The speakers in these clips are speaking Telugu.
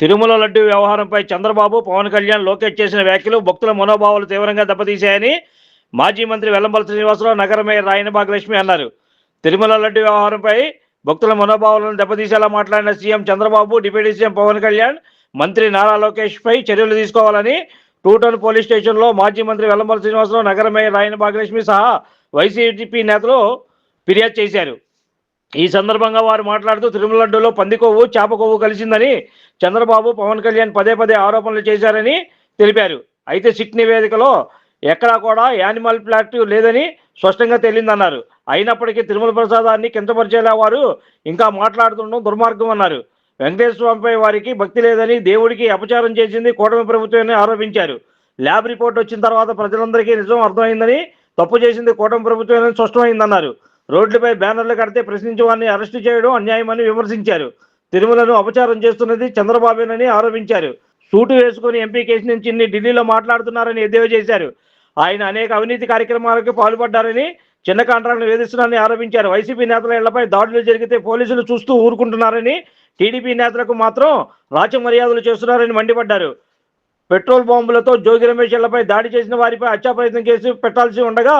తిరుమల లడ్డు వ్యవహారంపై చంద్రబాబు, పవన్ కళ్యాణ్, లోకేష్ చేసిన వ్యాఖ్యలు భక్తుల మనోభావాలు తీవ్రంగా దెబ్బతీశాయని మాజీ మంత్రి వెల్లంపల్లి శ్రీనివాసరావు, నగర మేయర్ రాయన భాగ్యలక్ష్మి అన్నారు. తిరుమల లడ్డు వ్యవహారంపై భక్తుల మనోభావాలను దెబ్బతీసేలా మాట్లాడిన CM Chandrababu, deputy CM Pawan Kalyan, మంత్రి నారా లోకేష్ పై చర్యలు తీసుకోవాలని టూటౌన్ పోలీస్ స్టేషన్లో మాజీ మంత్రి వెల్లంపల్లి శ్రీనివాసరావు, నగర మేయర్ రాయన భాగ్యలక్ష్మి సహా వైసీపీ నేతలు ఫిర్యాదు చేశారు. ఈ సందర్భంగా వారు మాట్లాడుతూ తిరుమల లడ్డూలో పంది కొవ్వు, చేప కొవ్వు కలిసిందని చంద్రబాబు, పవన్ కళ్యాణ్ పదే పదే ఆరోపణలు చేశారని తెలిపారు. అయితే సిట్ నివేదికలో ఎక్కడా కూడా యానిమల్ ఫ్యాట్ లేదని స్పష్టంగా తేలిందన్నారు. అయినప్పటికీ తిరుమల ప్రసాదాన్ని కించపరిచేలా వారు ఇంకా మాట్లాడుతుండడం దుర్మార్గం అన్నారు. వెంకటేశ్వర స్వామిపై వారికి భక్తి లేదని, దేవుడికి అపచారం చేసింది కూటమి ప్రభుత్వాన్ని ఆరోపించారు. ల్యాబ్ రిపోర్ట్ వచ్చిన తర్వాత ప్రజలందరికీ నిజం అర్థమైందని, తప్పు చేసింది కూటమి ప్రభుత్వాన్ని స్పష్టమైందన్నారు. రోడ్లపై బ్యానర్లు కడితే ప్రశ్నించే వారిని అరెస్టు చేయడం అన్యాయమని విమర్శించారు. తిరుమలను అపచారం చేస్తున్నది చంద్రబాబేనని ఆరోపించారు. సూటు వేసుకుని ఎంపీ కేసు నుంచి ఢిల్లీలో మాట్లాడుతున్నారని ఎద్దేవా చేశారు. ఆయన అనేక అవినీతి కార్యక్రమాలకు పాల్పడ్డారని, చిన్న కాంట్రాక్టులు వేధిస్తున్నారని ఆరోపించారు. వైసీపీ నేతల ఇళ్లపై దాడులు జరిగితే పోలీసులు చూస్తూ ఊరుకుంటున్నారని, టీడీపీ నేతలకు మాత్రం రాచ మర్యాదలు చేస్తున్నారని మండిపడ్డారు. పెట్రోల్ బాంబులతో జోగి రమేష్ ఇళ్లపై దాడి చేసిన వారిపై హత్యా ప్రయత్నం కేసు పెట్టాల్సి ఉండగా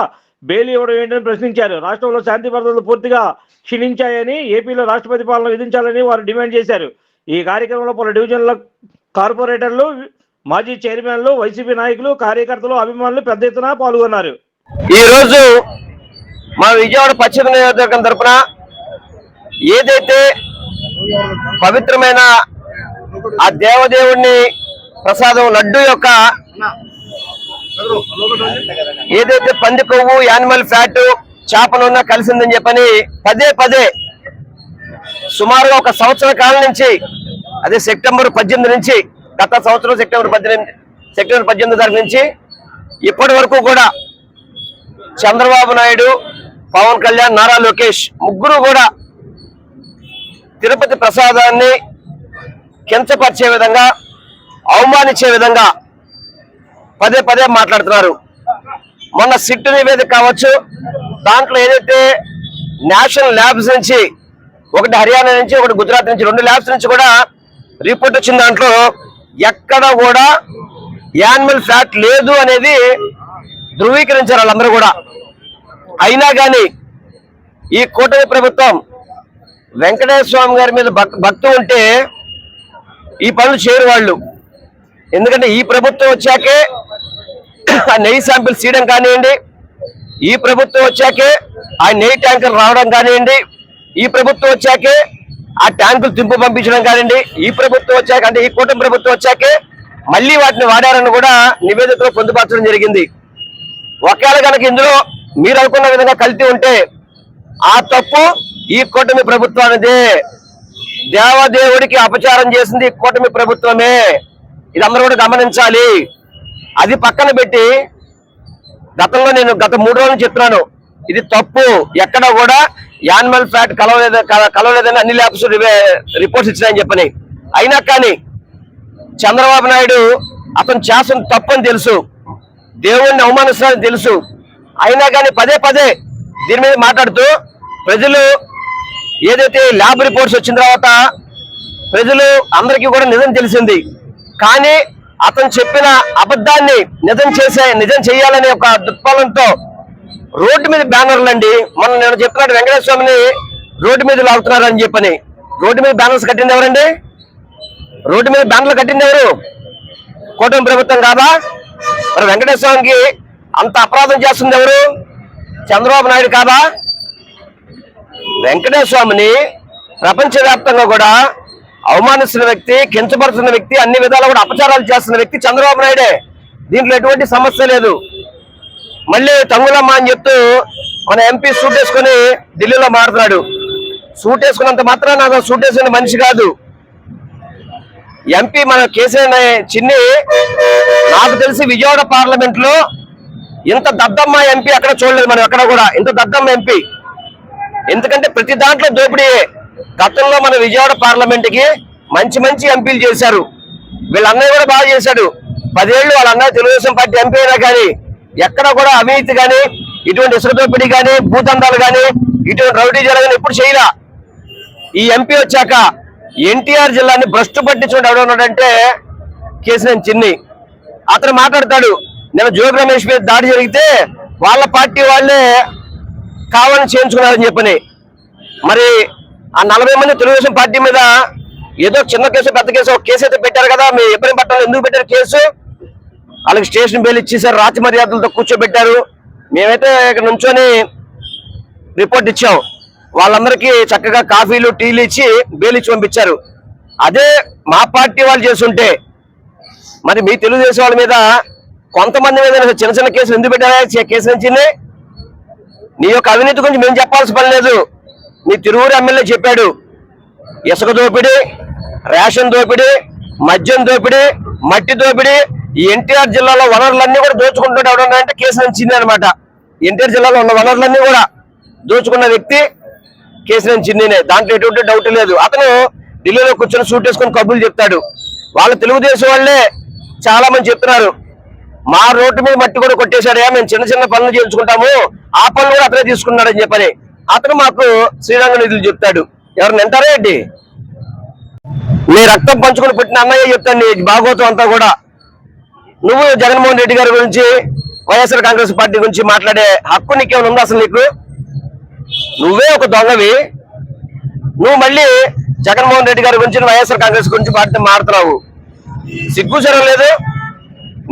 బెయిల్ ఇవ్వడం ఏంటని ప్రశ్నించారు. రాష్ట్రంలో శాంతి భద్రతలు పూర్తిగా క్షీణించాయని, ఏపీలో రాష్ట్రపతి పాలన విధించాలని వారు డిమాండ్ చేశారు. ఈ కార్యక్రమంలో పలు డివిజన్ల కార్పొరేటర్లు, మాజీ చైర్మన్లు, వైసీపీ నాయకులు, కార్యకర్తలు, అభిమానులు పెద్ద ఎత్తున పాల్గొన్నారు. ఈ రోజు మా విజయవాడ పశ్చిమ నియోజకవర్గం తరఫున ఏదైతే పవిత్రమైన ఆ దేవదేవుడిని ప్రసాదం లడ్డు యొక్క ఏదైతే పంది కొవ్వు, యానిమల్ ఫ్యాట్, చేపలున్నా కలిసిందని చెప్పని పదే పదే సుమారుగా ఒక సంవత్సర కాలం నుంచి, అదే సెప్టెంబర్ 18 నుంచి, గత సంవత్సరం సెప్టెంబర్ 18 తారీఖు నుంచి ఇప్పటి వరకు కూడా చంద్రబాబు నాయుడు, పవన్ కళ్యాణ్, నారా లోకేష్ ముగ్గురు కూడా తిరుపతి ప్రసాదాన్ని కించపరిచే విధంగా, అవమానించే విధంగా పదే పదే మాట్లాడుతున్నారు. మొన్న సిట్ నివేదిక కావచ్చు, దాంట్లో ఏదైతే నేషనల్ ల్యాబ్స్ నుంచి, ఒకటి హర్యానా నుంచి, ఒకటి గుజరాత్ నుంచి, 2 ల్యాబ్స్ నుంచి కూడా రిపోర్ట్ వచ్చిన దాంట్లో ఎక్కడ కూడా యానిమల్ ఫ్యాట్ లేదు అనేది ధృవీకరించారు వాళ్ళందరూ కూడా. అయినా కానీ ఈ కూటమి ప్రభుత్వం వెంకటేశ్వర స్వామి గారి మీద భక్తి ఉంటే ఈ పనులు చేయరు వాళ్ళు. ఎందుకంటే ఈ ప్రభుత్వం వచ్చాకే ఆ నెయ్యి శాంపిల్స్ తీయడం కానివ్వండి, ఈ ప్రభుత్వం వచ్చాకే ఆ నెయ్యి ట్యాంకర్ రావడం కానివ్వండి, ఈ ప్రభుత్వం వచ్చాకే ఆ ట్యాంకులు తింపు పంపించడం కానివ్వండి, ఈ ప్రభుత్వం వచ్చాక, అంటే ఈ కూటమి ప్రభుత్వం వచ్చాకే మళ్ళీ వాటిని వాడారని కూడా నివేదికలో పొందుపరచడం జరిగింది. ఒకవేళ కనుక ఇందులో మీరు అనుకున్న విధంగా కల్తీ ఉంటే ఆ తప్పు ఈ కూటమి ప్రభుత్వానిదే. దేవదేవుడికి అపచారం చేసింది ఈ కూటమి ప్రభుత్వమే. ఇది అందరూ కూడా గమనించాలి. అది పక్కన పెట్టి గతంలో నేను గత 3 రోజులు చెప్తున్నాను, ఇది తప్పు. ఎక్కడ కూడా యానిమల్ ఫ్యాట్ కలవలేదని అన్ని ల్యాబ్స్ రిపోర్ట్స్ ఇచ్చినాయని చెప్పని. అయినా కానీ చంద్రబాబు నాయుడు అతను చేసిన తప్పని తెలుసు, దేవుణ్ణి అవమానిస్తున్నారని తెలుసు. అయినా కానీ పదే పదే దీని మీద మాట్లాడుతూ ప్రజలు ఏదైతే ల్యాబ్ రిపోర్ట్స్ వచ్చిన తర్వాత ప్రజలు అందరికీ కూడా నిజం తెలిసింది. కానీ అతను చెప్పిన అబద్ధాన్ని నిజం చేయాలనే ఒక దృక్పథంతో రోడ్డు మీద బ్యానర్లు అండి, మొన్న నేను చెప్తున్నాడు వెంకటేశ్వర స్వామిని రోడ్డు మీద లాగుతున్నారని చెప్పని. రోడ్డు మీద బ్యానర్స్ కట్టింది ఎవరండి? రోడ్డు మీద బ్యానర్లు కట్టింది ఎవరు? కూటమి ప్రభుత్వం కాదా? మరి వెంకటేశ్వర స్వామికి అంత అపరాధం చేస్తుంది ఎవరు? చంద్రబాబు నాయుడు కాదా? వెంకటేశ్వర స్వామిని ప్రపంచవ్యాప్తంగా కూడా అవమానిస్తున్న వ్యక్తి, కించపరుస్తున్న వ్యక్తి, అన్ని విధాలు కూడా అపచారాలు చేస్తున్న వ్యక్తి చంద్రబాబు నాయుడే. దీంట్లో ఎటువంటి సమస్య లేదు. మళ్ళీ తంగులమ్మ అని చెప్తూ మన ఎంపీ సూట్ వేసుకుని ఢిల్లీలో మాట్లాడుతున్నాడు. సూట్ వేసుకున్నంత మాత్రం నాకు సూట్ వేసుకునే మనిషి కాదు ఎంపీ. మన కేసీఆర్ చిన్ని, నాకు తెలిసి విజయవాడ పార్లమెంట్ లో ఇంత దద్దమ్మ ఎంపీ అక్కడ చూడలేదు మనం, ఎక్కడ కూడా ఇంత దద్దమ్మ ఎంపీ. ఎందుకంటే ప్రతి దాంట్లో దోపిడీ. గతంలో మన విజయవాడ పార్లమెంట్ కి మంచి మంచి ఎంపీలు చేశారు. వీళ్ళ అన్నయ్య కూడా బాగా చేశాడు. 10 ఏళ్ళు వాళ్ళ అన్నయ్య తెలుగుదేశం పార్టీ ఎంపీ అయినా కానీ ఎక్కడ కూడా అవినీతి కానీ, ఇటువంటి ఇసుక దోపిడీ కానీ, భూదందాలు కానీ, ఇటువంటి రౌడీ జరగని ఎప్పుడు చేయలా. ఈ ఎంపీ వచ్చాక ఎన్టీఆర్ జిల్లాని భ్రష్టు పట్టించుకుంటూ ఎవడున్నాడంటే కేసినేని చిన్ని. అతను మాట్లాడతాడు, నేను జోగి రమేష్ మీద దాడి జరిగితే వాళ్ళ పార్టీ వాళ్ళే కావాలని చేయించుకున్నారని చెప్పని. మరి ఆ 40 మంది తెలుగుదేశం పార్టీ మీద ఏదో చిన్న కేసు పెద్ద కేసు ఒక కేసు అయితే పెట్టారు కదా, మీ ఇబ్బంది పట్టాలి ఎందుకు పెట్టారు కేసు? వాళ్ళకి స్టేషన్ బెయిల్ ఇచ్చేసారు, రాతి మర్యాదలతో కూర్చోబెట్టారు. మేమైతే ఇక్కడ నుంచొని రిపోర్ట్ ఇచ్చాం, వాళ్ళందరికీ చక్కగా కాఫీలు టీలు ఇచ్చి బెయిల్ ఇచ్చి పంపించారు. అదే మా పార్టీ వాళ్ళు చేస్తుంటే మరి మీ తెలుగుదేశం వాళ్ళ మీద కొంతమంది మీద చిన్న చిన్న కేసులు ఎందుకు పెట్టారా? కేసు నుంచి నీ యొక్క అవినీతి గురించి మేము చెప్పాల్సిన పని లేదు. నీ తిరువురు ఎమ్మెల్యే చెప్పాడు, ఇసుక దోపిడీ, రేషన్ దోపిడీ, మద్యం దోపిడీ, మట్టి దోపిడీ, ఈ ఎన్టీఆర్ జిల్లాలో వనరులన్నీ కూడా దోచుకుంటూ ఎవడన్నాడంటే కేసు నుంచి అనమాట. ఎన్టీఆర్ జిల్లాలో ఉన్న వనరులన్నీ కూడా దోచుకున్న వ్యక్తి కేసినేని చిన్నినే, దాంట్లో ఎటువంటి డౌట్ లేదు. అతను ఢిల్లీలో కూర్చొని సూట్ వేసుకొని కబుర్లు చెప్తాడు. వాళ్ళ తెలుగుదేశం వాళ్ళే చాలా మంది చెప్తున్నారు, మా రోడ్డు మీద మట్టి కూడా కొట్టేశాడయా, మేము చిన్న చిన్న పనులు చేయించుకుంటాము, ఆ పనులు కూడా అతనే తీసుకున్నాడని చెప్పని అతను మాకు శ్రీరంగ నిధులు చెప్తాడు. ఎవరిని వింటారా ఏంటి? నీ రక్తం పంచుకొని పుట్టిన అన్నయ్య చెప్తాను నీ భాగవతం అంతా కూడా. నువ్వు జగన్మోహన్ రెడ్డి గారి గురించి, వైఎస్ఆర్ కాంగ్రెస్ పార్టీ గురించి మాట్లాడే హక్కు నీకేమైనా ఉందా అసలు? నీకు నువ్వే ఒక దొంగవి, నువ్వు మళ్ళీ జగన్మోహన్ రెడ్డి గారి గురించి, వైఎస్ఆర్ కాంగ్రెస్ గురించి మాట్లాడుతున్నావు. సిగ్గుచరం లేదు?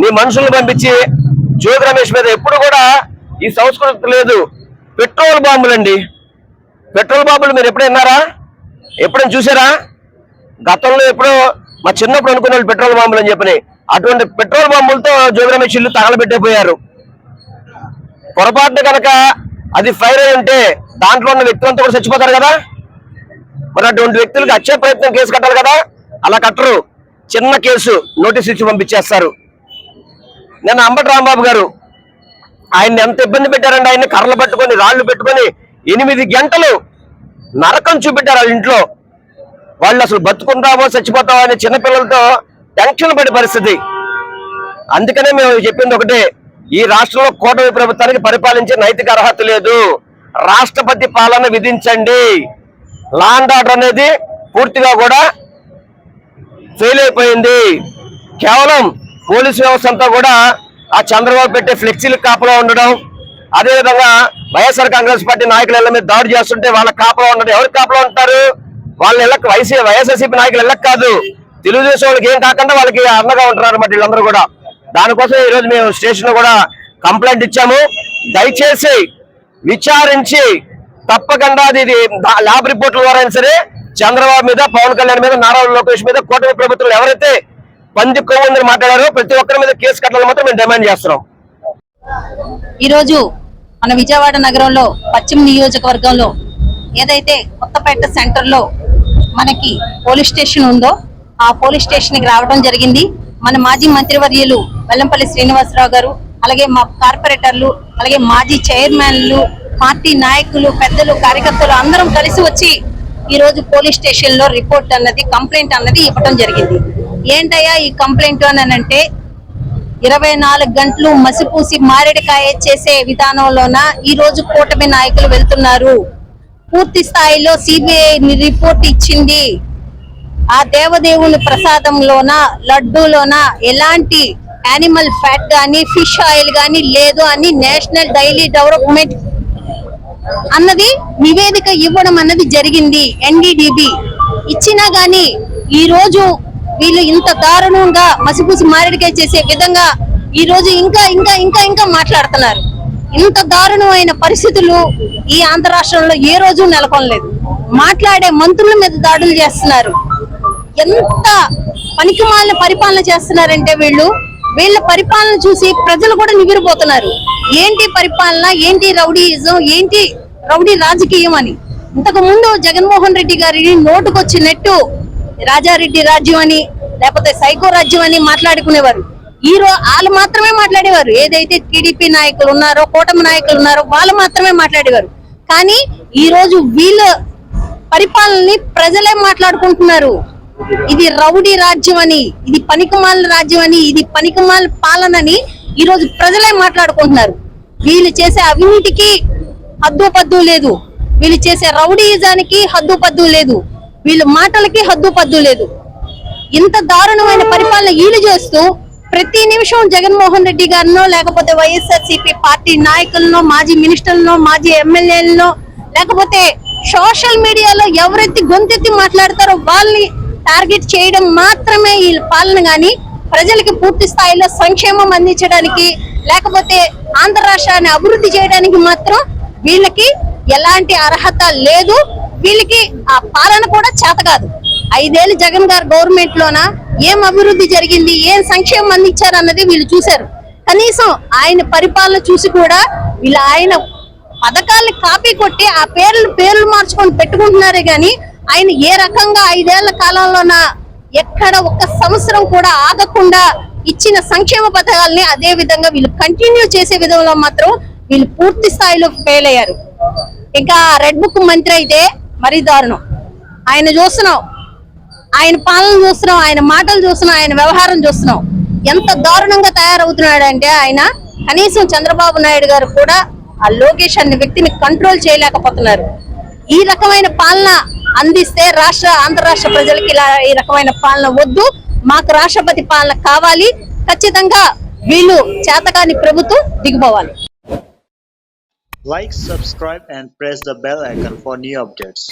నీ మనుషులను పంపించి జోగి రమేష్ మీద ఎప్పుడు కూడా ఈ సంస్కృతి లేదు. పెట్రోల్ బాంబులండి, పెట్రోల్ బాంబులు మీరు ఎప్పుడు విన్నారా? ఎప్పుడైనా చూసారా? గతంలో ఎప్పుడో మా చిన్నప్పుడు అనుకునే వాళ్ళు పెట్రోల్ బాంబులు అని చెప్పని, అటువంటి పెట్రోల్ బాంబులతో జోగి రమేష్ ఇల్లు తగలబెట్టిపోయారు. పొరపాటున కనుక అది ఫైర్ అయి ఉంటే దాంట్లో ఉన్న వ్యక్తులంతా కూడా చచ్చిపోతారు కదా. మరి అటువంటి వ్యక్తులకు హత్య ప్రయత్నం కేసు కట్టాలి కదా, అలా కట్టరు. చిన్న కేసు నోటీస్ ఇచ్చి పంపించేస్తారు. నేను అంబటి రాంబాబు గారు ఆయన్ని ఎంత ఇబ్బంది పెట్టారండి. ఆయన్ని కర్రలు పట్టుకొని రాళ్లు పెట్టుకొని 8 గంటలు నరకం చూపెట్టారు వాళ్ళ ఇంట్లో. వాళ్ళు అసలు బతుకుంటావో చచ్చిపోతావో అనే చిన్నపిల్లలతో టెన్షన్ పడే పరిస్థితి. అందుకనే మేము చెప్పింది ఒకటే, ఈ రాష్ట్రంలో కూటమి ప్రభుత్వానికి పరిపాలించే నైతిక అర్హత లేదు. రాష్ట్రపతి పాలన విధించండి. లా అండ్ ఆర్డర్ అనేది పూర్తిగా కూడా ఫెయిల్ అయిపోయింది. కేవలం పోలీసు వ్యవస్థ అంతా కూడా ఆ చంద్రబాబు పెట్టే ఫ్లెక్సీలు కాపలా ఉండడం, అదేవిధంగా వైఎస్ఆర్ కాంగ్రెస్ పార్టీ నాయకుల ఇళ్ల మీద దాడి చేస్తుంటే వాళ్ళ కాపలా ఉండడం. ఎవరికి కాపలా ఉంటారు? వాళ్ళ ఇళ్ళకి వైఎస్ఆర్సీపీ నాయకులు ఇళ్ళకి కాదు, తెలుగుదేశం వాళ్ళకి ఏం కాకుండా వాళ్ళకి అండగా ఉంటున్నారు అన్నమాట వీళ్ళందరూ కూడా. దానికోసం ఈ రోజు మేము స్టేషన్ లో కూడా కంప్లైంట్ ఇచ్చాము. దయచేసి విచారించి తప్పకుండా ఇది ల్యాబ్ రిపోర్ట్ల ద్వారా అయినా సరే చంద్రబాబు మీద, పవన్ కళ్యాణ్ మీద, నారా లోకేష్ మీద కూటమి ప్రభుత్వం ఎవరైతే పంది కొవ్వుందని మాట్లాడారో ప్రతి ఒక్కరి మీద కేసు కట్టాలని మాత్రం మేము డిమాండ్ చేస్తున్నాం. ఈరోజు మన విజయవాడ నగరంలో పశ్చిమ నియోజకవర్గంలో ఏదైతే కొత్తపేట సెంటర్ లో మనకి పోలీస్ స్టేషన్ ఉందో ఆ పోలీస్ స్టేషన్ కి రావడం జరిగింది. మన మాజీ మంత్రివర్యులు వెల్లంపల్లి శ్రీనివాసరావు గారు, అలాగే మా కార్పొరేటర్లు, అలాగే మాజీ చైర్మన్లు, పార్టీ నాయకులు, పెద్దలు, కార్యకర్తలు అందరం కలిసి వచ్చి ఈ రోజు పోలీస్ స్టేషన్ లో రిపోర్ట్ అన్నది, కంప్లైంట్ అన్నది ఇవ్వడం జరిగింది. ఏంటయ్యా ఈ కంప్లైంట్ అని అంటే, 24 గంటలు మసిపూసి మారేడుకాయ చేసే విధానంలోన ఈ రోజు కూటమి నాయకులు వెళ్తున్నారు. పూర్తి స్థాయిలో సిబిఐ రిపోర్ట్ ఇచ్చింది. ఆ దేవదేవుని ప్రసాదంలోన, లడ్డూలోన ఎలాంటి యానిమల్ ఫ్యాట్ గానీ, ఫిష్ ఆయిల్ గానీ లేదు అని నేషనల్ డైలీ డెవలప్మెంట్ అన్నది నివేదిక ఇవ్వడం అన్నది జరిగింది. ఎన్డీడీబీ ఇచ్చినా గానీ ఈ రోజు వీళ్ళు ఇంత దారుణంగా మసిపూసి మారేడుకాయ చేసే విధంగా ఈ రోజు ఇంకా ఇంకా ఇంకా ఇంకా మాట్లాడుతున్నారు. ఇంత దారుణమైన పరిస్థితులు ఈ ఆంధ్ర రాష్ట్రంలో ఏ రోజు నెలకొనలేదు. మాట్లాడే మంత్రుల మీద దాడులు చేస్తున్నారు. ఎంత పనికిమాలిన పరిపాలన చేస్తున్నారంటే వీళ్ళ పరిపాలన చూసి ప్రజలు కూడా నివిరిపోతున్నారు. ఏంటి పరిపాలన, ఏంటి రౌడీయిజం, ఏంటి రౌడీ రాజకీయం అని. ఇంతకు ముందు జగన్మోహన్ రెడ్డి గారిని నోటుకొచ్చినట్టు రాజారెడ్డి రాజ్యం అని, లేకపోతే సైకో రాజ్యం అని మాట్లాడుకునేవారు. ఈ రోజు వాళ్ళు మాత్రమే మాట్లాడేవారు. ఏదైతే టీడీపీ నాయకులు ఉన్నారో, కూటమి నాయకులు ఉన్నారో వాళ్ళు మాత్రమే మాట్లాడేవారు. కానీ ఈ రోజు వీళ్ళ పరిపాలనని ప్రజలే మాట్లాడుకుంటున్నారు. ఇది రౌడీ రాజ్యం అని, ఇది పనికిమాల రాజ్యం అని, ఇది పనికిమాల పాలనని ఈ రోజు ప్రజలే మాట్లాడుకుంటున్నారు. వీళ్ళు చేసే అవినీతికి హద్దు పద్దు లేదు, వీళ్ళు చేసే రౌడీయిజానికి హద్దు పద్దు లేదు. వీళ్ళ మాటలకి హద్దు పద్దు లేదు. ఇంత దారుణమైన పరిపాలన వీళ్ళు చేస్తూ ప్రతి నిమిషం జగన్మోహన్ రెడ్డి గారినో లేకపోతే వైఎస్ఆర్సీపీ పార్టీ నాయకులను, మాజీ మినిస్టర్లను, మాజీ ఎమ్మెల్యేలను, లేకపోతే సోషల్ మీడియాలో ఎవరైతే గొంతెత్తి మాట్లాడతారో వాళ్ళని టార్గెట్ చేయడం మాత్రమే వీళ్ళ పాలన. గాని ప్రజలకి పూర్తి స్థాయిలో సంక్షేమం అందించడానికి లేకపోతే ఆంధ్ర రాష్ట్రాన్ని అభివృద్ధి చేయడానికి మాత్రం వీళ్ళకి ఎలాంటి అర్హత లేదు. వీళ్ళకి ఆ పాలన కూడా చేత కాదు. 5 ఏళ్ళు జగన్ గారు గవర్నమెంట్ లోన ఏం అభివృద్ధి జరిగింది, ఏం సంక్షేమం అందించారు అన్నది వీళ్ళు చూశారు. కనీసం ఆయన పరిపాలన చూసి కూడా వీళ్ళు ఆయన పథకాల్ని కాపీ కొట్టి ఆ పేర్లు మార్చుకొని పెట్టుకుంటున్నారే గాని ఆయన ఏ రకంగా 5 ఏళ్ల కాలంలోన ఎక్కడ ఒక్క సంవత్సరం కూడా ఆగకుండా ఇచ్చిన సంక్షేమ పథకాలని అదే విధంగా వీళ్ళు కంటిన్యూ చేసే విధంలో మాత్రం వీళ్ళు పూర్తి స్థాయిలో ఫెయిల్ అయ్యారు. ఇంకా రెడ్ బుక్ మంత్రి అయితే మరీ దారుణం. ఆయన చూస్తున్నాం, ఆయన పాలన చూస్తున్నాం, ఆయన మాటలు చూస్తున్నాం, ఆయన వ్యవహారం చూస్తున్నాం. ఎంత దారుణంగా తయారవుతున్నాడంటే ఆయన కనీసం చంద్రబాబు నాయుడు గారు కూడా ఆ లోకేష్ అనే వ్యక్తిని కంట్రోల్ చేయలేకపోతున్నారు. ఈ రకమైన పాలన అందిస్తే ఆంధ్ర రాష్ట్ర ప్రజలకి ఇలా ఈ రకమైన పాలన వద్దు, మాకు రాష్ట్రపతి పాలన కావాలి. ఖచ్చితంగా వీళ్ళు చేతకాని ప్రభుత్వం దిగిపోవాలి. Like, subscribe and press the bell icon for new updates.